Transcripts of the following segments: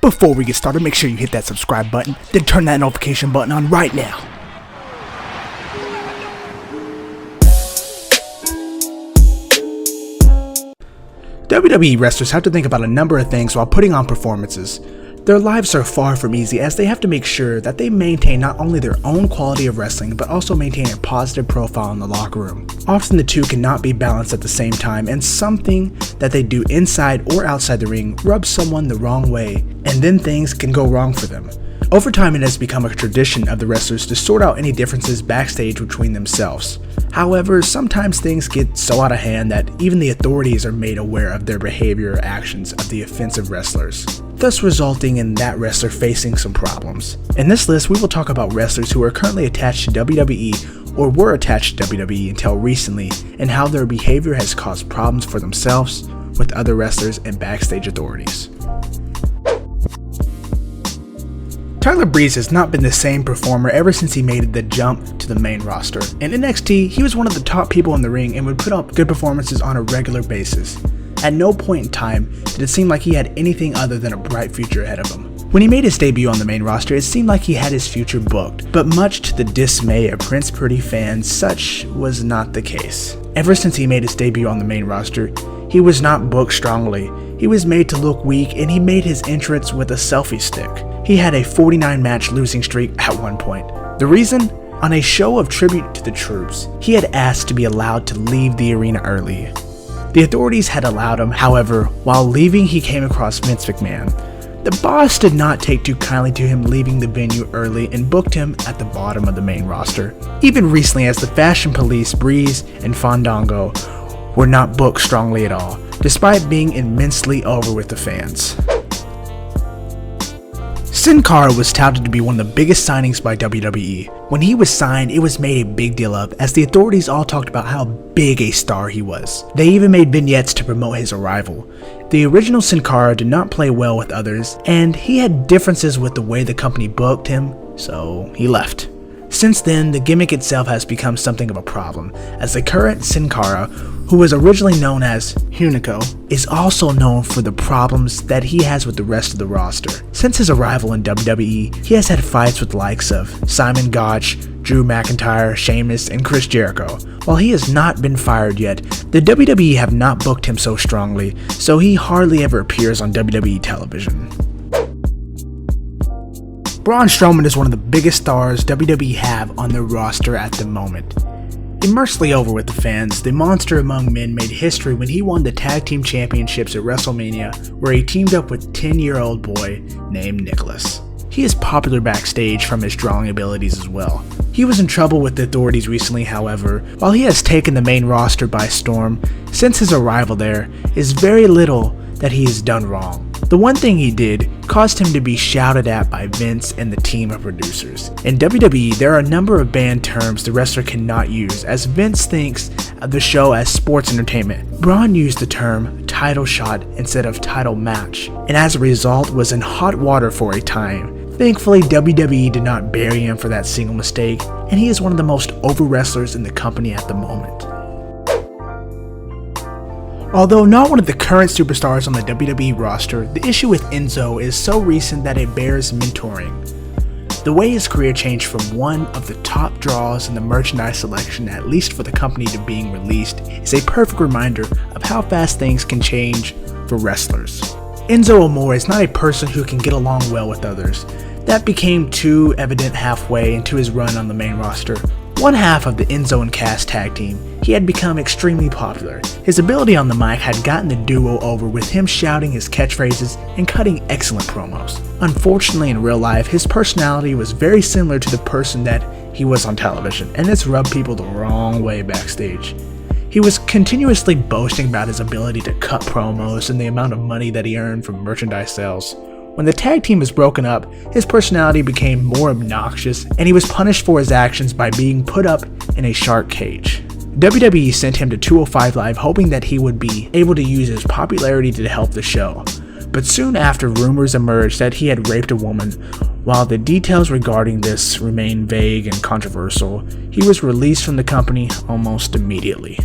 Before we get started, make sure you hit that subscribe button, then turn that notification button on right now. WWE wrestlers have to think about a number of things while putting on performances. Their lives are far from easy, as they have to make sure that they maintain not only their own quality of wrestling, but also maintain a positive profile in the locker room. Often the two cannot be balanced at the same time, and something that they do inside or outside the ring rubs someone the wrong way, and then things can go wrong for them. Over time, it has become a tradition of the wrestlers to sort out any differences backstage between themselves. However, sometimes things get so out of hand that even the authorities are made aware of their behavior or actions of the offensive wrestlers, thus resulting in that wrestler facing some problems. In this list, we will talk about wrestlers who are currently attached to WWE or were attached to WWE until recently, and how their behavior has caused problems for themselves, with other wrestlers, and backstage authorities. Tyler Breeze has not been the same performer ever since he made the jump to the main roster. In NXT, he was one of the top people in the ring and would put up good performances on a regular basis. At no point in time did it seem like he had anything other than a bright future ahead of him. When he made his debut on the main roster, it seemed like he had his future booked, but much to the dismay of Prince Pretty fans, such was not the case. Ever since he made his debut on the main roster, he was not booked strongly. He was made to look weak, and he made his entrance with a selfie stick. He had a 49-match losing streak at one point. The reason? On a show of tribute to the troops, he had asked to be allowed to leave the arena early. The authorities had allowed him, however, while leaving he came across Vince McMahon. The boss did not take too kindly to him leaving the venue early and booked him at the bottom of the main roster. Even recently, as the Fashion Police, Breeze, and Fandango were not booked strongly at all, despite being immensely over with the fans. Sin Cara was touted to be one of the biggest signings by WWE. When he was signed, it was made a big deal of, as the authorities all talked about how big a star he was. They even made vignettes to promote his arrival. The original Sin Cara did not play well with others, and he had differences with the way the company booked him, so he left. Since then, the gimmick itself has become something of a problem, as the current Sin Cara, who was originally known as Hunico, is also known for the problems that he has with the rest of the roster. Since his arrival in WWE, he has had fights with the likes of Simon Gotch, Drew McIntyre, Sheamus, and Chris Jericho. While he has not been fired yet, the WWE have not booked him so strongly, so he hardly ever appears on WWE television. Braun Strowman is one of the biggest stars WWE have on their roster at the moment. Immensely over with the fans, the monster among men made history when he won the tag team championships at WrestleMania, where he teamed up with 10-year-old boy named Nicholas. He is popular backstage from his drawing abilities as well. He was in trouble with the authorities recently, however. While he has taken the main roster by storm, since his arrival there is very little that he has done wrong. The one thing he did caused him to be shouted at by Vince and the team of producers. In WWE, there are a number of banned terms the wrestler cannot use, as Vince thinks of the show as sports entertainment. Braun used the term title shot instead of title match, and as a result was in hot water for a time. Thankfully, WWE did not bury him for that single mistake, and he is one of the most over wrestlers in the company at the moment. Although not one of the current superstars on the WWE roster, the issue with Enzo is so recent that it bears mentoring. The way his career changed from one of the top draws in the merchandise selection, at least for the company, to being released, is a perfect reminder of how fast things can change for wrestlers. Enzo Amore is not a person who can get along well with others. That became too evident halfway into his run on the main roster. One half of the Enzo and Cass tag team, he had become extremely popular. His ability on the mic had gotten the duo over, with him shouting his catchphrases and cutting excellent promos. Unfortunately, in real life, his personality was very similar to the person that he was on television, and this rubbed people the wrong way backstage. He was continuously boasting about his ability to cut promos and the amount of money that he earned from merchandise sales. When the tag team was broken up, his personality became more obnoxious, and he was punished for his actions by being put up in a shark cage. WWE sent him to 205 Live hoping that he would be able to use his popularity to help the show, but soon after rumors emerged that he had raped a woman. While the details regarding this remain vague and controversial, he was released from the company almost immediately.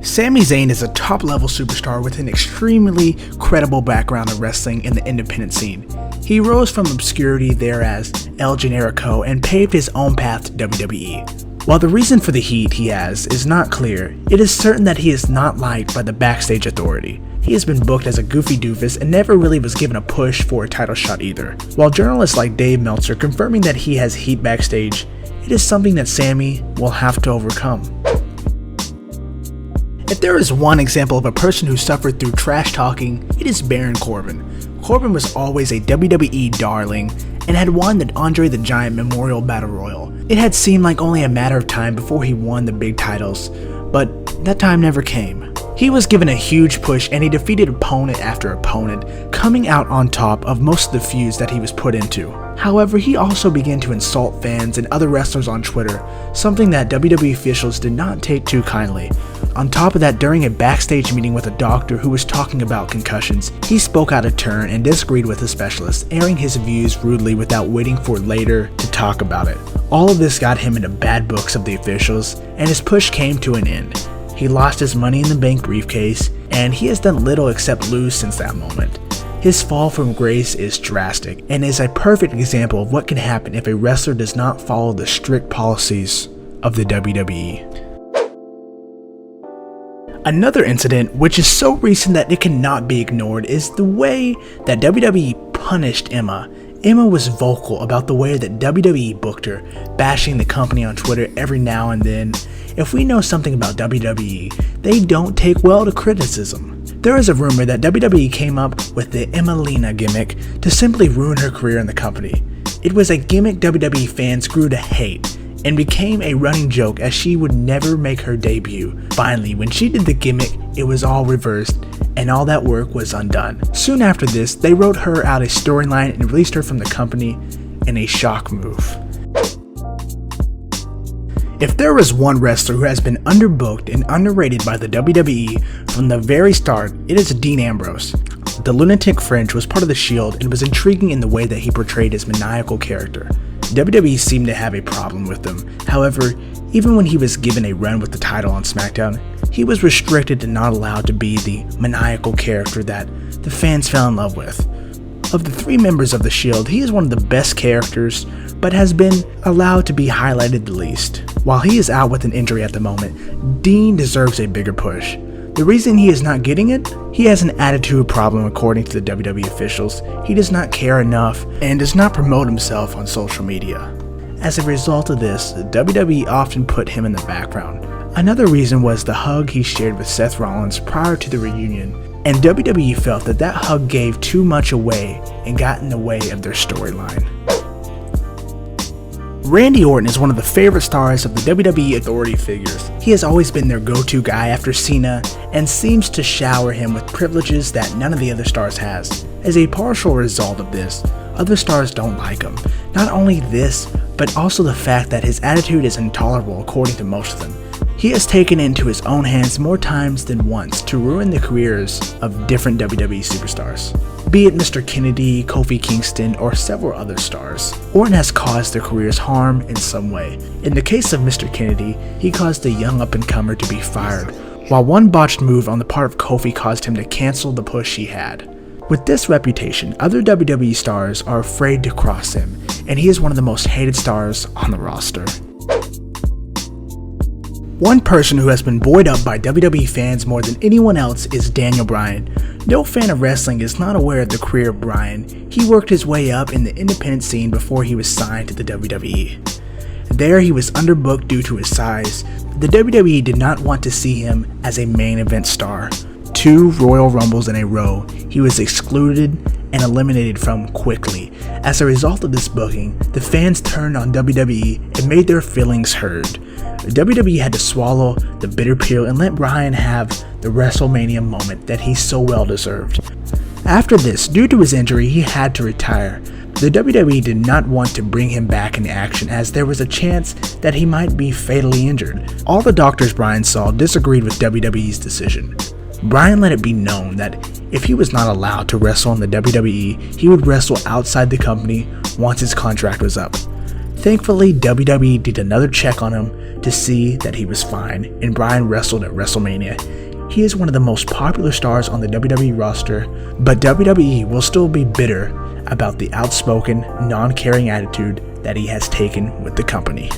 Sami Zayn is a top-level superstar with an extremely credible background in wrestling in the independent scene. He rose from obscurity there as El Generico and paved his own path to WWE. While the reason for the heat he has is not clear, it is certain that he is not liked by the Backstage authority. He has been booked as a goofy doofus and never really was given a push for a title shot either. While journalists like Dave Meltzer confirming that he has heat backstage, it is something that Sami will have to overcome. If there is one example of a person who suffered through trash talking, it is Baron Corbin. Corbin was always a WWE darling and had won the Andre the Giant Memorial Battle Royal. It had seemed like only a matter of time before he won the big titles, but that time never came. He was given a huge push and he defeated opponent after opponent, coming out on top of most of the feuds that he was put into. However, he also began to insult fans and other wrestlers on Twitter, something that WWE officials did not take too kindly. On top of that, during a backstage meeting with a doctor who was talking about concussions, he spoke out of turn and disagreed with the specialist, airing his views rudely without waiting for later to talk about it. All of this got him into bad books of the officials, and his push came to an end. He lost his Money in the Bank briefcase, and he has done little except lose since that moment. His fall from grace is drastic, and is a perfect example of what can happen if a wrestler does not follow the strict policies of the WWE. Another incident, which is so recent that it cannot be ignored, is the way that WWE punished Emma. Emma was vocal about the way that WWE booked her, bashing the company on Twitter every now and then. If we know something about WWE, they don't take well to criticism. There is a rumor that WWE came up with the Emmalina gimmick to simply ruin her career in the company. It was a gimmick WWE fans grew to hate, and became a running joke as she would never make her debut. Finally, when she did the gimmick, it was all reversed, and all that work was undone. Soon after this, they wrote her out a storyline and released her from the company in a shock move. If there was one wrestler who has been underbooked and underrated by the WWE from the very start, it is Dean Ambrose. The lunatic fringe was part of the Shield and was intriguing in the way that he portrayed his maniacal character. WWE seemed to have a problem with him. However, even when he was given a run with the title on SmackDown, he was restricted and not allowed to be the maniacal character that the fans fell in love with. Of the three members of the Shield, he is one of the best characters, but has been allowed to be highlighted the least. While he is out with an injury at the moment, Dean deserves a bigger push. The reason he is not getting it? He has an attitude problem according to the WWE officials. He does not care enough and does not promote himself on social media. As a result of this, WWE often put him in the background. Another reason was the hug he shared with Seth Rollins prior to the reunion, and WWE felt that that hug gave too much away and got in the way of their storyline. Randy Orton is one of the favorite stars of the WWE authority figures. He has always been their go-to guy after Cena and seems to shower him with privileges that none of the other stars has. As a partial result of this, other stars don't like him. Not only this, but also the fact that his attitude is intolerable according to most of them. He has taken it into his own hands more times than once to ruin the careers of different WWE superstars. Be it Mr. Kennedy, Kofi Kingston, or several other stars, Orton has caused their careers harm in some way. In the case of Mr. Kennedy, he caused a young up-and-comer to be fired, while one botched move on the part of Kofi caused him to cancel the push he had. With this reputation, other WWE stars are afraid to cross him, and he is one of the most hated stars on the roster. One person who has been buoyed up by WWE fans more than anyone else is Daniel Bryan. No fan of wrestling is not aware of the career of Bryan. He worked his way up in the independent scene before he was signed to the WWE. There he was underbooked due to his size. The WWE did not want to see him as a main event star. 2 Royal Rumbles in a row, he was excluded and eliminated from quickly. As a result of this booking, the fans turned on WWE and made their feelings heard. WWE had to swallow the bitter pill and let Bryan have the WrestleMania moment that he so well deserved. After this, due to his injury, he had to retire. The WWE did not want to bring him back into action as there was a chance that he might be fatally injured. All the doctors Bryan saw disagreed with WWE's decision. Bryan let it be known that if he was not allowed to wrestle in the WWE, he would wrestle outside the company once his contract was up. Thankfully, WWE did another check on him to see that he was fine, and Bryan wrestled at WrestleMania. He is one of the most popular stars on the WWE roster, but WWE will still be bitter about the outspoken, non-caring attitude that he has taken with the company.